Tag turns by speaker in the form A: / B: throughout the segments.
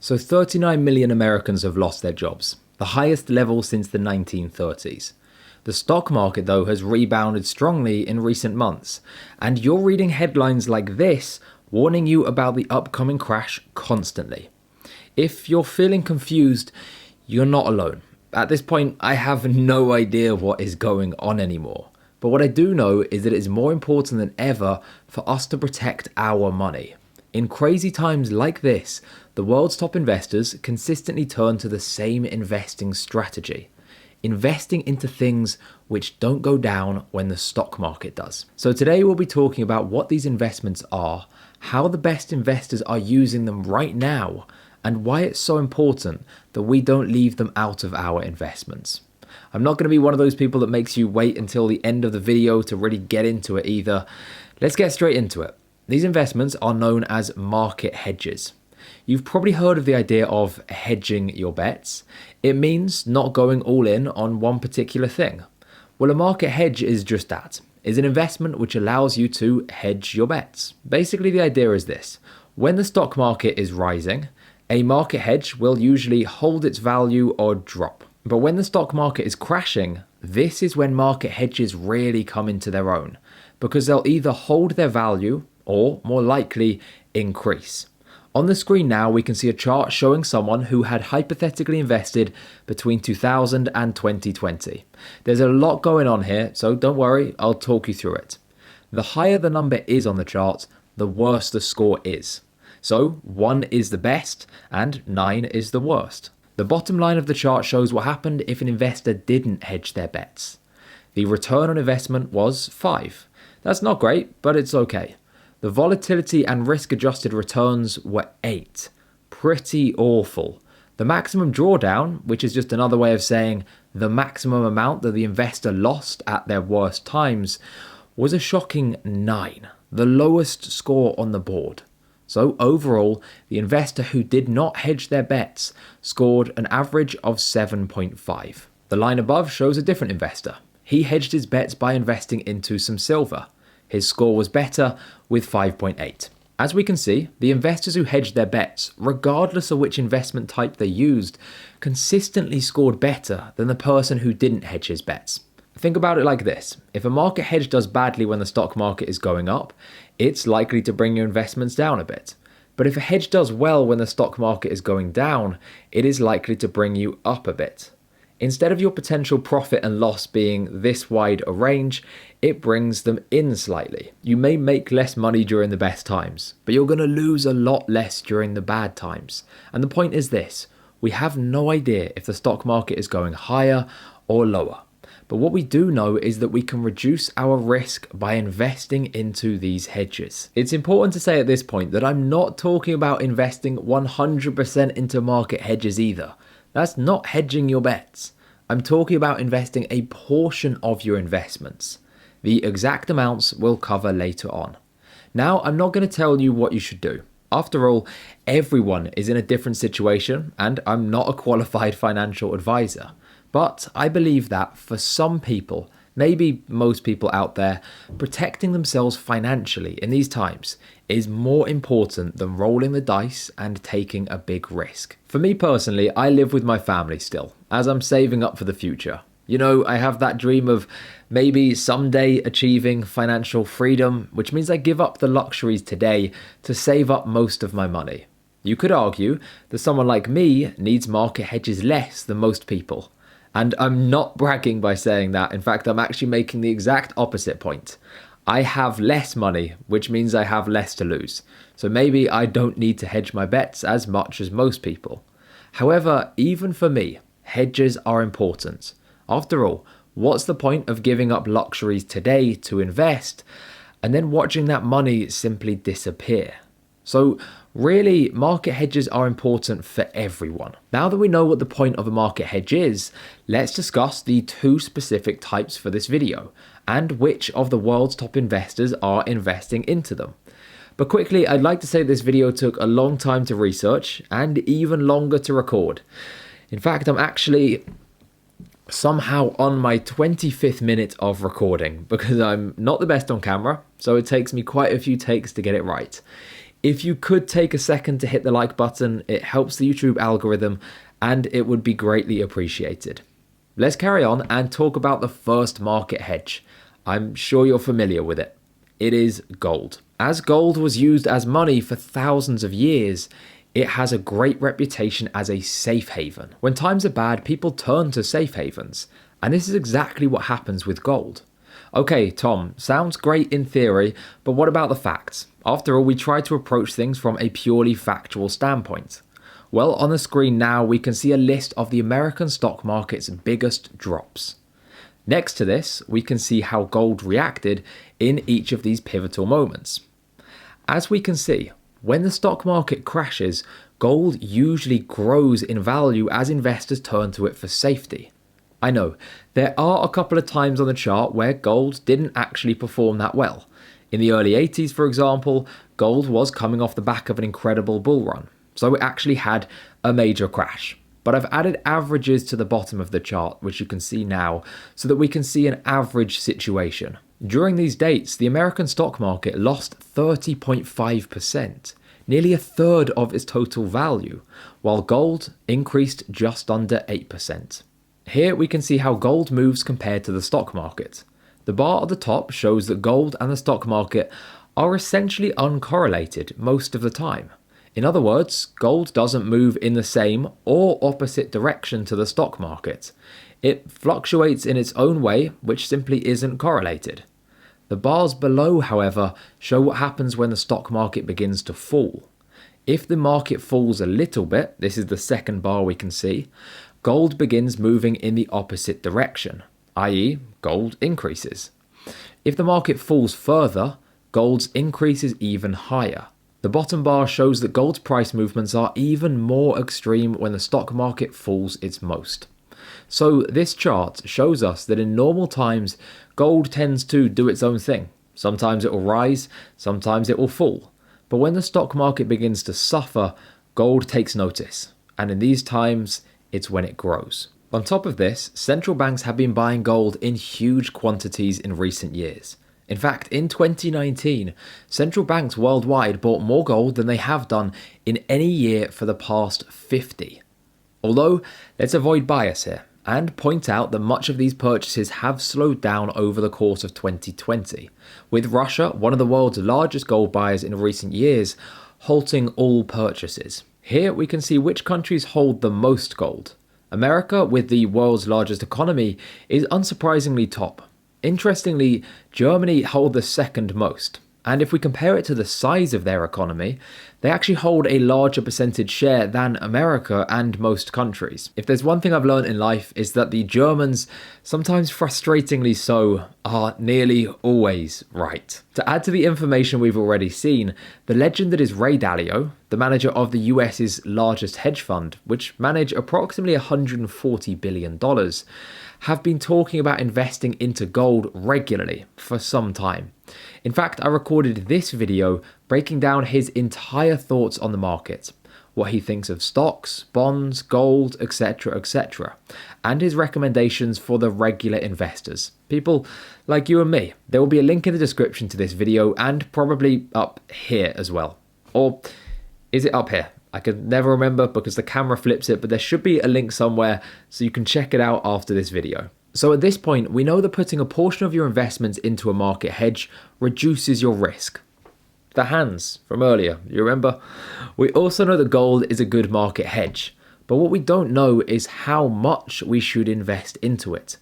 A: So 39 million Americans have lost their jobs, the highest level since the 1930s. The stock market, though, has rebounded strongly in recent months, and you're reading headlines like this warning you about the upcoming crash constantly. If you're feeling confused, you're not alone. At this point, I have no idea what is going on anymore. But what I do know is that it is more important than ever for us to protect our money. In crazy times like this, the world's top investors consistently turn to the same investing strategy: investing into things which don't go down when the stock market does. So today we'll be talking about what these investments are, how the best investors are using them right now, and why it's so important that we don't leave them out of our investments. I'm not going to be one of those people that makes you wait until the end of the video to really get into it either. Let's get straight into it. These investments are known as market hedges. You've probably heard of the idea of hedging your bets. It means not going all in on one particular thing. Well, a market hedge is just that. It's an investment which allows you to hedge your bets. Basically, the idea is this: when the stock market is rising, a market hedge will usually hold its value or drop. But when the stock market is crashing, this is when market hedges really come into their own, because they'll either hold their value or, more likely, increase. On the screen now, we can see a chart showing someone who had hypothetically invested between 2000 and 2020. There's a lot going on here, so don't worry, I'll talk you through it. The higher the number is on the chart, the worse the score is. So 1 is the best and 9 is the worst. The bottom line of the chart shows what happened if an investor didn't hedge their bets. The return on investment was 5. That's not great, but it's okay. The volatility and risk-adjusted returns were 8. Pretty awful. The maximum drawdown, which is just another way of saying the maximum amount that the investor lost at their worst times, was a shocking 9, the lowest score on the board. So overall, the investor who did not hedge their bets scored an average of 7.5. The line above shows a different investor. He hedged his bets by investing into some silver. His score was better with 5.8. As we can see, the investors who hedged their bets, regardless of which investment type they used, consistently scored better than the person who didn't hedge his bets. Think about it like this: if a market hedge does badly when the stock market is going up, it's likely to bring your investments down a bit. But if a hedge does well when the stock market is going down, it is likely to bring you up a bit. Instead of your potential profit and loss being this wide a range, it brings them in slightly. You may make less money during the best times, but you're going to lose a lot less during the bad times. And the point is this: we have no idea if the stock market is going higher or lower. But what we do know is that we can reduce our risk by investing into these hedges. It's important to say at this point that I'm not talking about investing 100% into market hedges either. That's not hedging your bets. I'm talking about investing a portion of your investments. The exact amounts we'll cover later on. Now, I'm not going to tell you what you should do. After all, everyone is in a different situation, and I'm not a qualified financial advisor. But I believe that for some people, maybe most people out there, protecting themselves financially in these times is more important than rolling the dice and taking a big risk. For me personally, I live with my family still, as I'm saving up for the future. You know, I have that dream of maybe someday achieving financial freedom, which means I give up the luxuries today to save up most of my money. You could argue that someone like me needs market hedges less than most people. And I'm not bragging by saying that. In fact, I'm actually making the exact opposite point. I have less money, which means I have less to lose. So maybe I don't need to hedge my bets as much as most people. However, even for me, hedges are important. After all, what's the point of giving up luxuries today to invest and then watching that money simply disappear? So really, market hedges are important for everyone. Now that we know what the point of a market hedge is, let's discuss the 2 specific types for this video and which of the world's top investors are investing into them. But quickly, I'd like to say this video took a long time to research and even longer to record. In fact, I'm actually somehow on my 25th minute of recording because I'm not the best on camera, so it takes me quite a few takes to get it right. If you could take a second to hit the like button, it helps the YouTube algorithm and it would be greatly appreciated. Let's carry on and talk about the first market hedge. I'm sure you're familiar with it. It is gold. As gold was used as money for thousands of years, it has a great reputation as a safe haven. When times are bad, people turn to safe havens, and this is exactly what happens with gold. Okay, Tom, sounds great in theory, but what about the facts? After all, we try to approach things from a purely factual standpoint. Well, on the screen now, we can see a list of the American stock market's biggest drops. Next to this, we can see how gold reacted in each of these pivotal moments. As we can see, when the stock market crashes, gold usually grows in value as investors turn to it for safety. I know, there are a couple of times on the chart where gold didn't actually perform that well. In the early 80s, for example, gold was coming off the back of an incredible bull run, so it actually had a major crash. But I've added averages to the bottom of the chart, which you can see now, so that we can see an average situation. During these dates, the American stock market lost 30.5%, nearly a third of its total value, while gold increased just under 8%. Here we can see how gold moves compared to the stock market. The bar at the top shows that gold and the stock market are essentially uncorrelated most of the time. In other words, gold doesn't move in the same or opposite direction to the stock market. It fluctuates in its own way, which simply isn't correlated. The bars below, however, show what happens when the stock market begins to fall. If the market falls a little bit, this is the second bar we can see, gold begins moving in the opposite direction, i.e., gold increases. If the market falls further, gold's increases even higher. The bottom bar shows that gold's price movements are even more extreme when the stock market falls its most. So this chart shows us that in normal times, gold tends to do its own thing. Sometimes it will rise, sometimes it will fall. But when the stock market begins to suffer, gold takes notice. And in these times, it's when it grows. On top of this, central banks have been buying gold in huge quantities in recent years. In fact, in 2019, central banks worldwide bought more gold than they have done in any year for the past 50. Although, let's avoid bias here and point out that much of these purchases have slowed down over the course of 2020, with Russia, one of the world's largest gold buyers in recent years, halting all purchases. Here we can see which countries hold the most gold. America, with the world's largest economy, is unsurprisingly top. Interestingly, Germany hold the second most, and if we compare it to the size of their economy, they actually hold a larger percentage share than America and most countries. If there's one thing I've learned in life, is that the Germans, sometimes frustratingly so, are nearly always right. To add to the information we've already seen, the legend that is Ray Dalio, the manager of the US's largest hedge fund, which manage approximately $140 billion, have been talking about investing into gold regularly for some time. In fact, I recorded this video breaking down his entire thoughts on the market, what he thinks of stocks, bonds, gold, etc., and his recommendations for the regular investors, people like you and me. There will be a link in the description to this video and probably up here as well. Or is it up here? I can never remember because the camera flips it, but there should be a link somewhere so you can check it out after this video. So at this point, we know that putting a portion of your investments into a market hedge reduces your risk. The hands from earlier, you remember? We also know that gold is a good market hedge, but what we don't know is how much we should invest into it.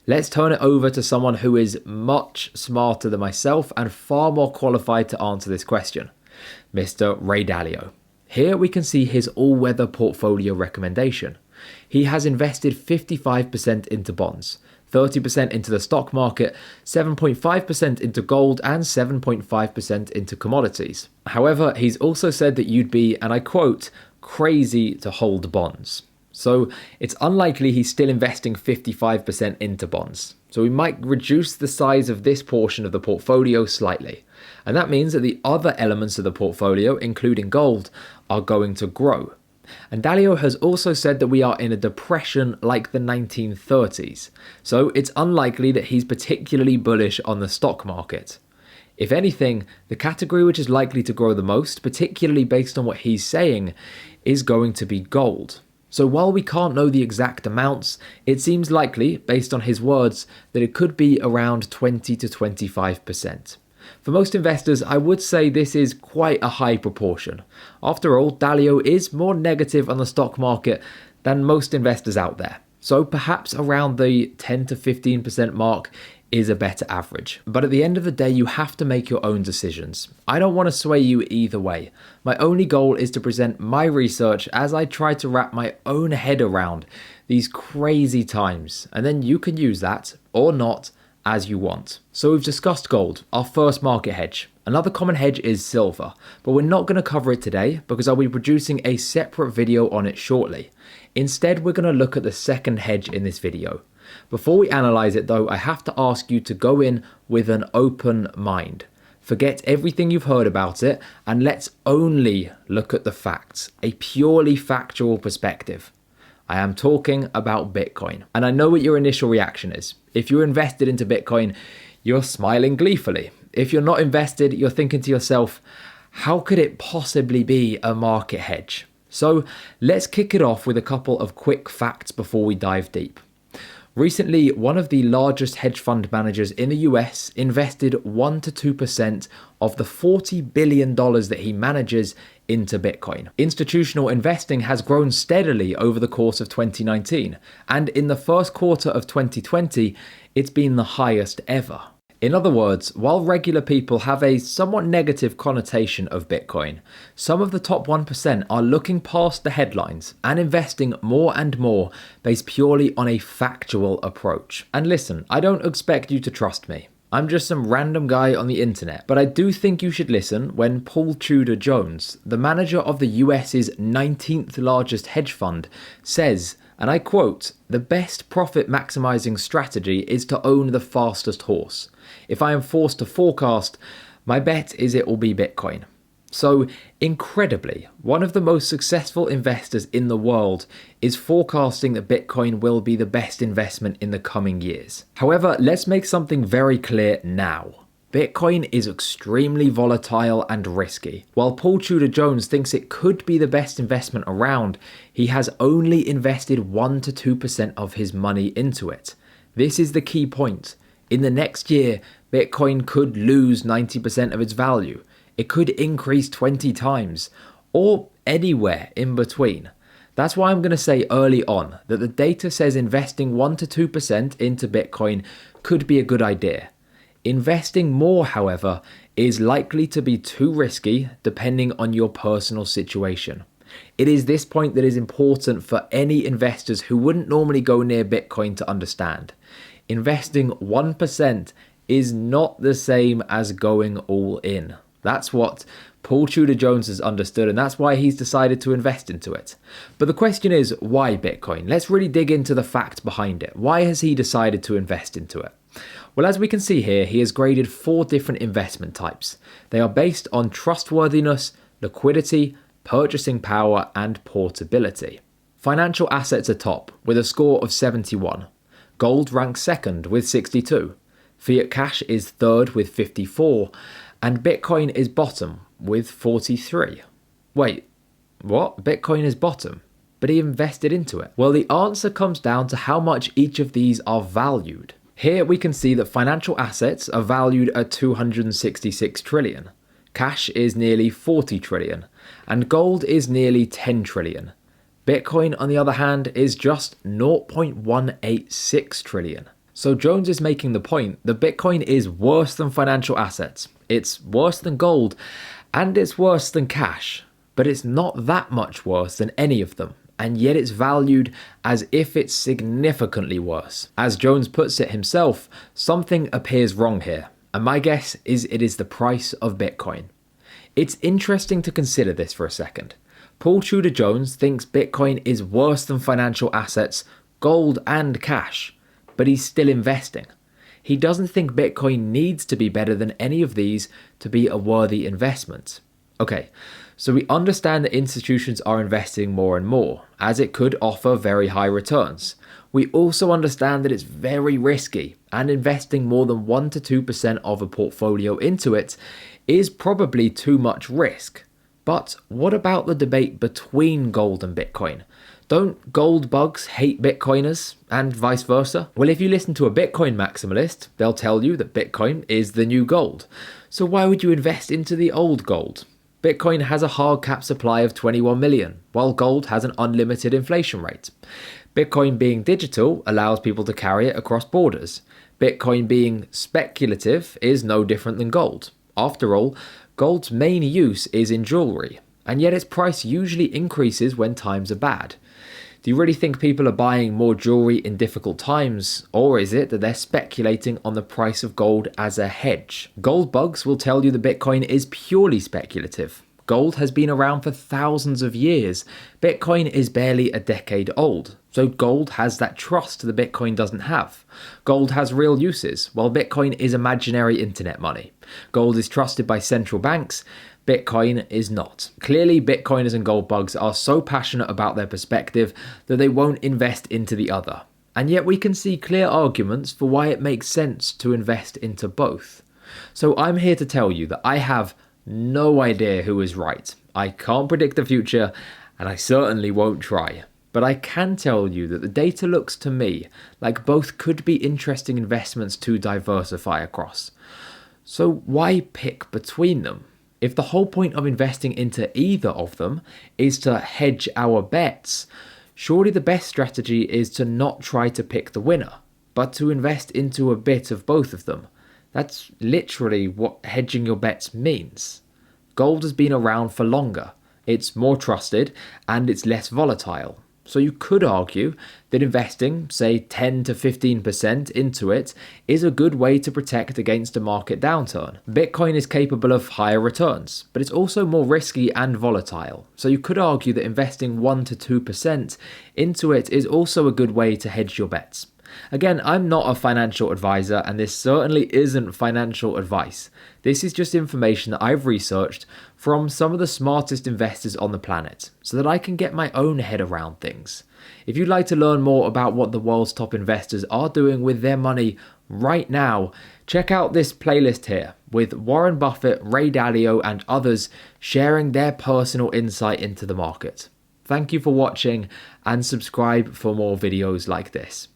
A: Let's turn it over to someone who is much smarter than myself and far more qualified to answer this question, Mr. Ray Dalio. Here we can see his all-weather portfolio recommendation. He has invested 55% into bonds, 30% into the stock market, 7.5% into gold, and 7.5% into commodities. However, he's also said that you'd be, and I quote, crazy to hold bonds. So it's unlikely he's still investing 55% into bonds. So we might reduce the size of this portion of the portfolio slightly. And that means that the other elements of the portfolio, including gold, are going to grow. And Dalio has also said that we are in a depression like the 1930s. So it's unlikely that he's particularly bullish on the stock market. If anything, the category which is likely to grow the most, particularly based on what he's saying, is going to be gold. So while we can't know the exact amounts, it seems likely, based on his words, that it could be around 20 to 25%. For most investors, I would say this is quite a high proportion. After all, Dalio is more negative on the stock market than most investors out there. So perhaps around the 10 to 15% mark is a better average. But at the end of the day, you have to make your own decisions. I don't want to sway you either way. My only goal is to present my research as I try to wrap my own head around these crazy times, and then you can use that, or not, as you want. So we've discussed gold, our first market hedge. Another common hedge is silver, but we're not going to cover it today because I'll be producing a separate video on it shortly. Instead, we're going to look at the second hedge in this video. Before we analyze it though, I have to ask you to go in with an open mind. Forget everything you've heard about it and let's only look at the facts, a purely factual perspective. I am talking about Bitcoin. And I know what your initial reaction is. If you're invested into Bitcoin, you're smiling gleefully. If you're not invested, you're thinking to yourself, how could it possibly be a market hedge? So let's kick it off with a couple of quick facts before we dive deep. Recently, one of the largest hedge fund managers in the US invested 1 to 2% of the $40 billion that he manages into Bitcoin. Institutional investing has grown steadily over the course of 2019, and in the first quarter of 2020, it's been the highest ever. In other words, while regular people have a somewhat negative connotation of Bitcoin, some of the top 1% are looking past the headlines and investing more and more based purely on a factual approach. And listen, I don't expect you to trust me. I'm just some random guy on the internet, but I do think you should listen when Paul Tudor Jones, the manager of the US's 19th largest hedge fund, says, and I quote, "The best profit maximizing strategy is to own the fastest horse. If I am forced to forecast, my bet is it will be Bitcoin." So, incredibly, one of the most successful investors in the world is forecasting that Bitcoin will be the best investment in the coming years. However, let's make something very clear now. Bitcoin is extremely volatile and risky. While Paul Tudor Jones thinks it could be the best investment around, he has only invested 1 to 2% of his money into it. This is the key point. In the next year, Bitcoin could lose 90% of its value. It could increase 20 times, or anywhere in between. That's why I'm going to say early on that the data says investing 1 to 2% into Bitcoin could be a good idea. Investing more, however, is likely to be too risky depending on your personal situation. It is this point that is important for any investors who wouldn't normally go near Bitcoin to understand. Investing 1% is not the same as going all in. That's what Paul Tudor Jones has understood, and that's why he's decided to invest into it. But the question is, why Bitcoin? Let's really dig into the facts behind it. Why has he decided to invest into it? Well, as we can see here, he has graded 4 different investment types. They are based on trustworthiness, liquidity, purchasing power, and portability. Financial assets are top, with a score of 71. Gold ranks second with 62. Fiat cash is third with 54. And Bitcoin is bottom with 43. Wait, what? Bitcoin is bottom? But he invested into it. Well, the answer comes down to how much each of these are valued. Here we can see that financial assets are valued at 266 trillion. Cash is nearly 40 trillion. And gold is nearly 10 trillion. Bitcoin, on the other hand, is just 0.186 trillion. So Jones is making the point that Bitcoin is worse than financial assets. It's worse than gold, and it's worse than cash. But it's not that much worse than any of them, and yet it's valued as if it's significantly worse. As Jones puts it himself, something appears wrong here, and my guess is it is the price of Bitcoin. It's interesting to consider this for a second. Paul Tudor Jones thinks Bitcoin is worse than financial assets, gold and cash, but he's still investing. He doesn't think Bitcoin needs to be better than any of these to be a worthy investment. Okay, So we understand that institutions are investing more and more, as it could offer very high returns. We also understand that it's very risky, and investing more than 1 to 2% of a portfolio into it is probably too much risk. But what about the debate between gold and Bitcoin? Don't gold bugs hate Bitcoiners, and vice versa? Well, if you listen to a Bitcoin maximalist, they'll tell you that Bitcoin is the new gold. So why would you invest into the old gold? Bitcoin has a hard cap supply of 21 million, while gold has an unlimited inflation rate. Bitcoin being digital allows people to carry it across borders. Bitcoin being speculative is no different than gold. After all, gold's main use is in jewelry, and yet its price usually increases when times are bad. Do you really think people are buying more jewelry in difficult times, or is it that they're speculating on the price of gold as a hedge? Gold bugs will tell you that Bitcoin is purely speculative. Gold has been around for thousands of years. Bitcoin is barely a decade old, so gold has that trust that Bitcoin doesn't have. Gold has real uses, while Bitcoin is imaginary internet money. Gold is trusted by central banks. Bitcoin is not. Clearly, Bitcoiners and gold bugs are so passionate about their perspective that they won't invest into the other. And yet we can see clear arguments for why it makes sense to invest into both. So I'm here to tell you that I have no idea who is right. I can't predict the future, and I certainly won't try. But I can tell you that the data looks to me like both could be interesting investments to diversify across. So why pick between them? If the whole point of investing into either of them is to hedge our bets, surely the best strategy is to not try to pick the winner, but to invest into a bit of both of them. That's literally what hedging your bets means. Gold has been around for longer, it's more trusted, and it's less volatile. So you could argue that investing, say 10 to 15% into it, is a good way to protect against a market downturn. Bitcoin is capable of higher returns, but it's also more risky and volatile. So you could argue that investing 1 to 2% into it is also a good way to hedge your bets. Again, I'm not a financial advisor, and this certainly isn't financial advice. This is just information that I've researched from some of the smartest investors on the planet, so that I can get my own head around things. If you'd like to learn more about what the world's top investors are doing with their money right now, check out this playlist here, with Warren Buffett, Ray Dalio, and others sharing their personal insight into the market. Thank you for watching, and subscribe for more videos like this.